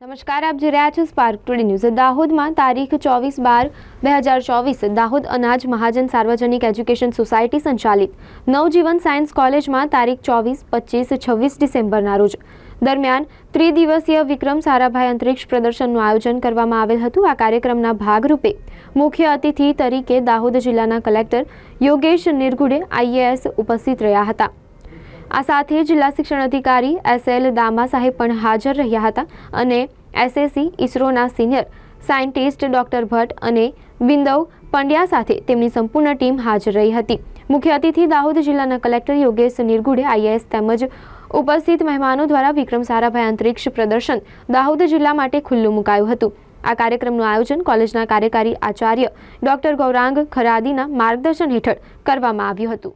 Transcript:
નમસ્કાર, આપ જોઈ રહ્યા છો સ્પાર્ક ટુડે ન્યૂઝ। દાહોદમાં તારીખ 24/12/2024 દાહોદ અનાજ મહાજન સાર્વજનિક એજ્યુકેશન સોસાયટી સંચાલિત નવજીવન સાયન્સ કોલેજમાં તારીખ 24, 25, 26 ડિસેમ્બરના રોજ દરમિયાન ત્રિદિવસીય વિક્રમ સારાભાઈ અંતરિક્ષ પ્રદર્શનનું આયોજન કરવામાં આવેલ હતું। આ કાર્યક્રમના ભાગરૂપે મુખ્ય અતિથિ તરીકે દાહોદ જિલ્લાના કલેક્ટર યોગેશ નિરગુડે IAS ઉપસ્થિત રહ્યા હતા। આ સાથે જિલ્લા શિક્ષણ અધિકારી SL દામા સાહેબ પણ હાજર રહ્યા હતા અને SSC ઇસરોના સિનિયર સાયન્ટિસ્ટ ડોક્ટર ભટ્ટ અને બિંદવ પંડ્યા સાથે તેમની સંપૂર્ણ ટીમ હાજર રહી હતી। મુખ્ય અતિથિ દાહોદ જિલ્લાના કલેક્ટર યોગેશ નિરગુડે IAS તેમજ ઉપસ્થિત મહેમાનો દ્વારા વિક્રમ સારાભાઈ અંતરિક્ષ પ્રદર્શન દાહોદ જિલ્લા માટે ખુલ્લું મુકાયું હતું। આ કાર્યક્રમનું આયોજન કોલેજના કાર્યકારી આચાર્ય ડોક્ટર ગૌરાંગ ખરાદીના માર્ગદર્શન હેઠળ કરવામાં આવ્યું હતું।